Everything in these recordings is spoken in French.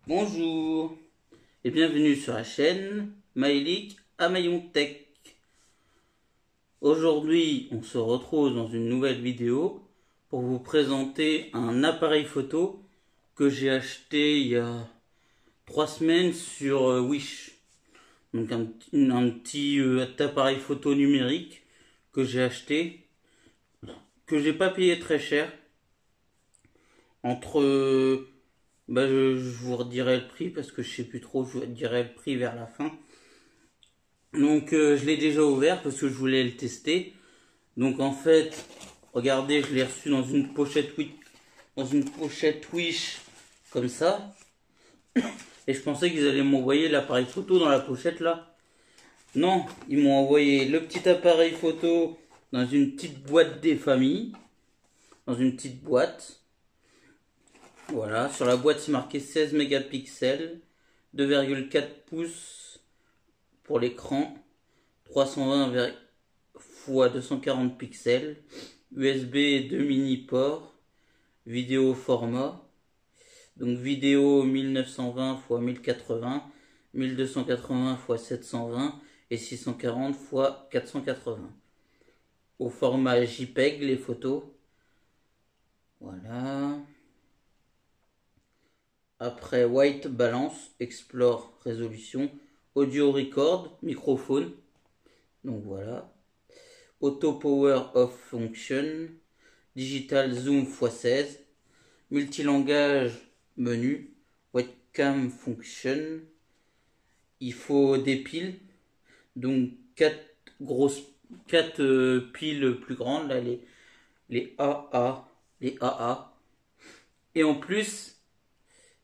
Bonjour et bienvenue sur la chaîne Maëlik Amayon Tech. Aujourd'hui, on se retrouve dans une nouvelle vidéo pour vous présenter un appareil photo que j'ai acheté il y a 3 semaines sur Wish. Donc un petit appareil photo numérique que j'ai acheté, que j'ai pas payé très cher. Entre je vous redirai le prix parce que je sais plus trop, je vous dirai le prix vers la fin. Donc je l'ai déjà ouvert parce que je voulais le tester. Donc en fait, regardez, je l'ai reçu dans une pochette Wish comme ça. Et je pensais qu'ils allaient m'envoyer l'appareil photo dans la pochette là. Non, ils m'ont envoyé le petit appareil photo dans une petite boîte des familles. Dans une petite boîte. Voilà, sur la boîte c'est marqué 16 mégapixels, 2,4 pouces pour l'écran, 320 x 240 pixels, USB et 2 mini ports, vidéo format, donc vidéo 1920 x 1080, 1280 x 720 et 640 x 480. Au format JPEG les photos. Voilà. Après White Balance, Explore Résolution, Audio Record, microphone. Donc voilà. Auto Power Off Function, Digital Zoom x16, multilangage menu, Webcam Function. Il faut des piles. Donc 4 piles plus grandes, là les AA. Et en plus,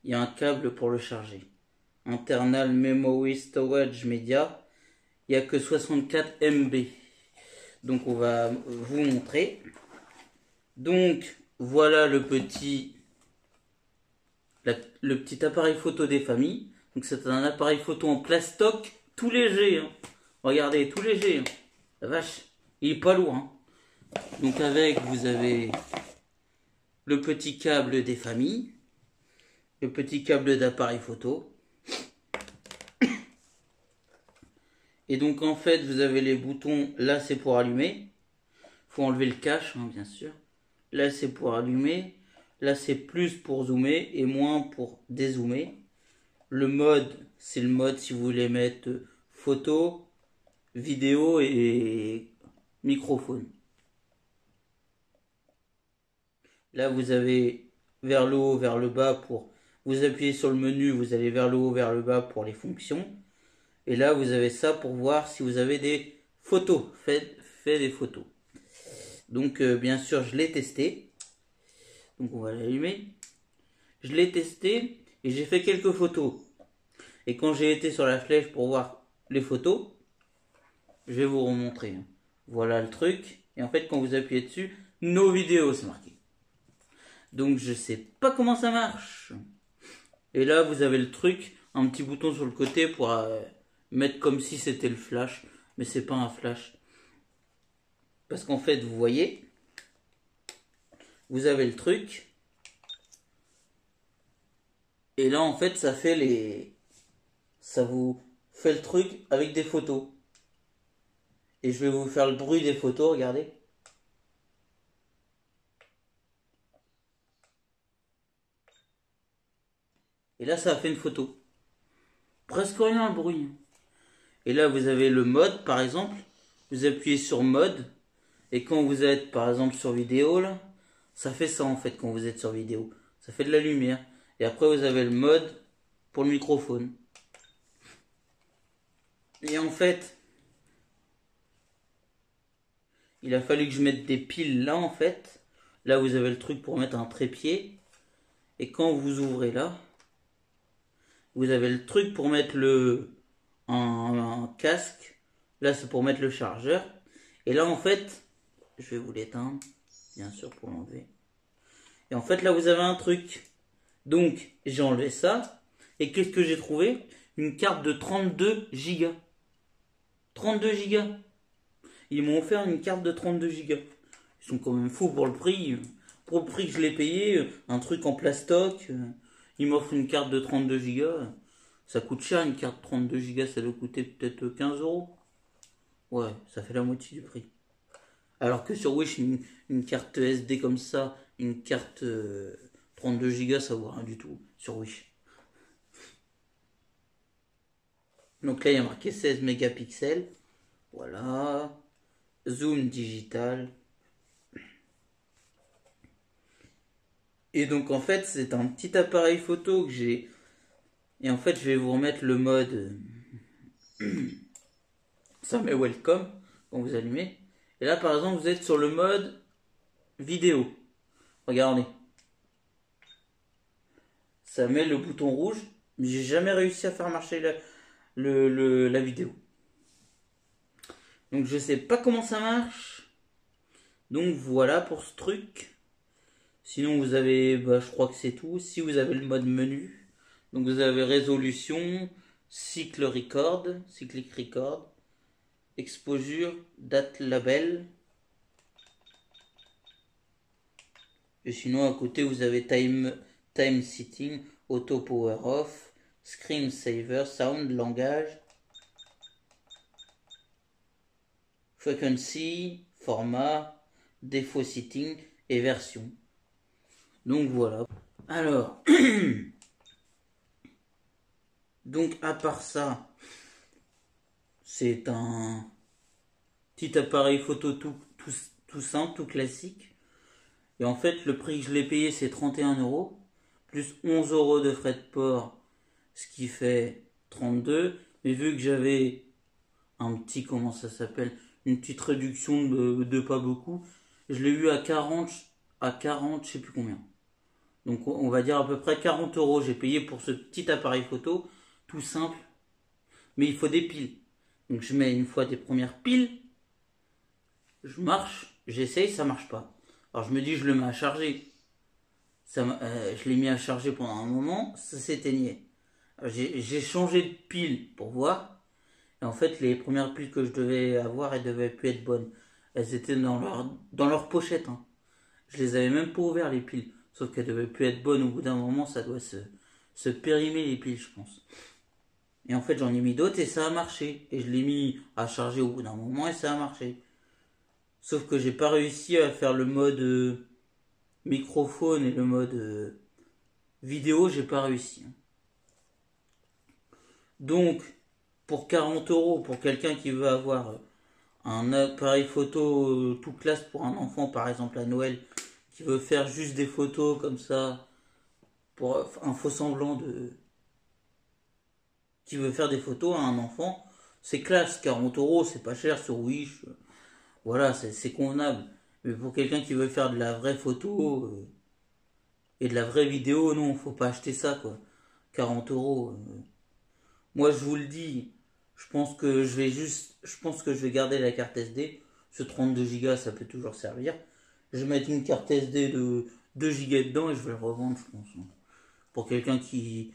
il y a un câble pour le charger. Internal Memory Storage Media. Il n'y a que 64 MB. Donc on va vous montrer. Donc voilà le petit appareil photo des familles. Donc c'est un appareil photo en plastoc tout léger. Hein. Regardez, tout léger. Hein. La vache, il est pas lourd. Hein. Donc avec, vous avez le petit câble des familles. Le petit câble d'appareil photo. Et donc en fait vous avez les boutons, là c'est pour allumer. Faut enlever le cache hein, bien sûr. Là c'est pour allumer. Là c'est plus pour zoomer et moins pour dézoomer. Le mode, c'est le mode si vous voulez mettre photo, vidéo et microphone. Là vous avez vers le haut, vers le bas pour... Vous appuyez sur le menu, vous allez vers le haut, vers le bas pour les fonctions. Et là, vous avez ça pour voir si vous avez des photos. Fait des photos. Donc, bien sûr, je l'ai testé. Donc, on va l'allumer. Je l'ai testé et j'ai fait quelques photos. Et quand j'ai été sur la flèche pour voir les photos, je vais vous remontrer. Voilà le truc. Et en fait, quand vous appuyez dessus, nos vidéos, c'est marqué. Donc, je sais pas comment ça marche. Et là, vous avez le truc, un petit bouton sur le côté pour mettre comme si c'était le flash. Mais c'est pas un flash. Parce qu'en fait, vous voyez, vous avez le truc. Et là, en fait, ça vous fait le truc avec des photos. Et je vais vous faire le bruit des photos, regardez. Et là, ça a fait une photo. Presque rien le bruit. Et là, vous avez le mode, par exemple. Vous appuyez sur mode. Et quand vous êtes, par exemple, sur vidéo, là, ça fait ça, en fait, quand vous êtes sur vidéo. Ça fait de la lumière. Et après, vous avez le mode pour le microphone. Et en fait, il a fallu que je mette des piles là, en fait. Là, vous avez le truc pour mettre un trépied. Et quand vous ouvrez là, vous avez le truc pour mettre un casque. Là, c'est pour mettre le chargeur. Et là, en fait, je vais vous l'éteindre, bien sûr, pour l'enlever. Et en fait, là, vous avez un truc. Donc, j'ai enlevé ça. Et qu'est-ce que j'ai trouvé? Une carte de 32 Go. 32 Go. Ils m'ont offert une carte de 32 Go. Ils sont quand même fous pour le prix. Pour le prix que je l'ai payé, un truc en plastoc. il m'offre une carte de 32 Go. Ça coûte cher une carte 32 Go, ça doit coûter peut-être 15 euros. Ouais, ça fait la moitié du prix. Alors que sur Wish, une carte SD comme ça, une carte 32 Go, ça vaut rien du tout sur Wish. Donc là, il y a marqué 16 mégapixels. Voilà. Zoom digital. Et donc en fait, c'est un petit appareil photo que j'ai. Et en fait, je vais vous remettre le mode. Ça met welcome quand vous allumez. Et là, par exemple, vous êtes sur le mode vidéo. Regardez. Ça met le bouton rouge. Mais j'ai jamais réussi à faire marcher la vidéo. Donc je sais pas comment ça marche. Donc voilà pour ce truc. Sinon vous avez, je crois que c'est tout. Si vous avez le mode menu. Donc vous avez résolution, cyclic record, exposure, date label. Et sinon à côté vous avez time setting, auto power off, screen saver, sound, langage, frequency, format, défaut setting et version. Donc voilà. Alors, donc à part ça, c'est un petit appareil photo tout simple, tout classique. Et en fait, le prix que je l'ai payé, c'est 31 euros, plus 11 euros de frais de port, ce qui fait 32. Mais vu que j'avais un petit, comment ça s'appelle, une petite réduction de pas beaucoup, je l'ai eu à 40, je sais plus combien. Donc on va dire à peu près 40 euros j'ai payé pour ce petit appareil photo, tout simple. Mais il faut des piles. Donc je mets une fois des premières piles, je marche, j'essaye, ça marche pas. Alors je me dis je le mets à charger. Je l'ai mis à charger pendant un moment, ça s'éteignait. J'ai changé de pile pour voir. Et en fait les premières piles que je devais avoir, elles devaient plus être bonnes. Elles étaient dans leur pochette. Hein. Je les avais même pas ouvert les piles. Sauf qu'elles devaient plus être bonnes au bout d'un moment, ça doit se périmer les piles, je pense. Et en fait, j'en ai mis d'autres et ça a marché. Et je l'ai mis à charger au bout d'un moment et ça a marché. Sauf que j'ai pas réussi à faire le mode microphone et le mode vidéo, j'ai pas réussi. Donc, pour 40 euros, pour quelqu'un qui veut avoir un appareil photo tout classe pour un enfant, par exemple à Noël, qui veut faire juste des photos comme ça, pour un faux semblant de. Qui veut faire des photos à un enfant, c'est classe, 40 euros, c'est pas cher sur Wish. Voilà, c'est convenable. Mais pour quelqu'un qui veut faire de la vraie photo et de la vraie vidéo, non, faut pas acheter ça, quoi. 40 euros. Moi, je vous le dis, je pense que je vais garder la carte SD. Ce 32 Go, ça peut toujours servir. Je vais mettre une carte SD de 2 Go dedans et je vais le revendre, je pense. Hein. Pour quelqu'un qui.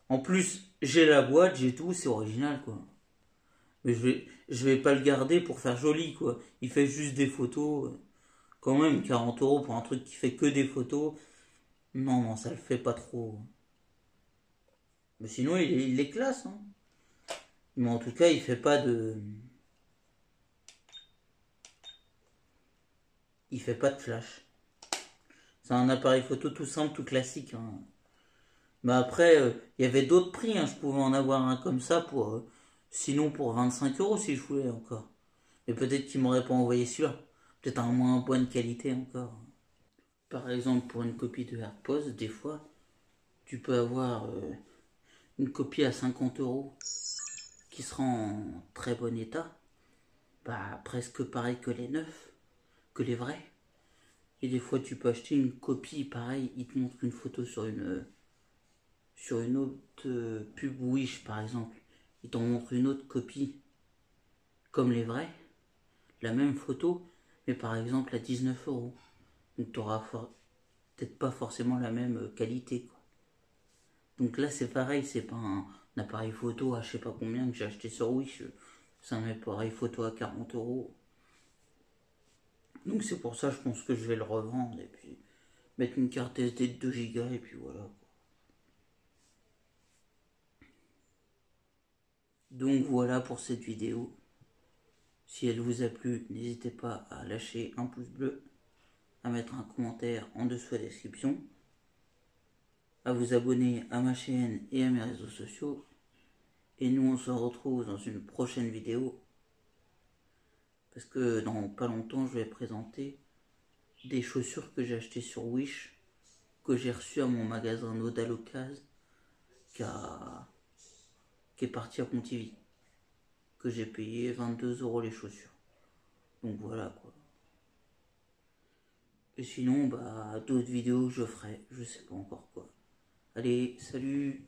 En plus, j'ai la boîte, j'ai tout, c'est original, quoi. Mais je vais pas le garder pour faire joli, quoi. Il fait juste des photos. Quand même, 40 euros pour un truc qui fait que des photos. Non, non, ça le fait pas trop. Mais sinon, il est classe, hein. Mais en tout cas, il fait pas de. Il fait pas de flash. C'est un appareil photo tout simple, tout classique. Hein. Mais après, il y avait d'autres prix. Hein. Je pouvais en avoir un comme ça pour. Sinon, pour 25 euros si je voulais encore. Mais peut-être qu'ils m'auraient pas envoyé celui-là. Peut-être un moins bonne qualité encore. Par exemple, pour une copie de AirPods, des fois, tu peux avoir une copie à 50 euros qui sera en très bon état. Bah, presque pareil que les neufs, que les vrais. Et des fois, tu peux acheter une copie pareil. Il te montre une photo sur une autre pub Wish, par exemple. Il t'en montre une autre copie comme les vrais. La même photo, mais par exemple à 19 euros. Donc, tu n'auras peut-être pas forcément la même qualité, quoi. Donc là, c'est pareil, c'est pas un appareil photo à je sais pas combien que j'ai acheté sur Wish. C'est un appareil photo à 40 euros. Donc c'est pour ça, je pense que je vais le revendre et puis mettre une carte SD de 2 Go et puis voilà. Donc voilà pour cette vidéo. Si elle vous a plu, n'hésitez pas à lâcher un pouce bleu, à mettre un commentaire en dessous de la description, à vous abonner à ma chaîne et à mes réseaux sociaux. Et nous on se retrouve dans une prochaine vidéo. Parce que dans pas longtemps je vais présenter des chaussures que j'ai achetées sur Wish, que j'ai reçues à mon magasin Nodal Occasion, qui est parti à Pontivy, que j'ai payé 22 € les chaussures. Donc voilà quoi. Et sinon, d'autres vidéos que je ferai, je sais pas encore quoi. Allez, salut!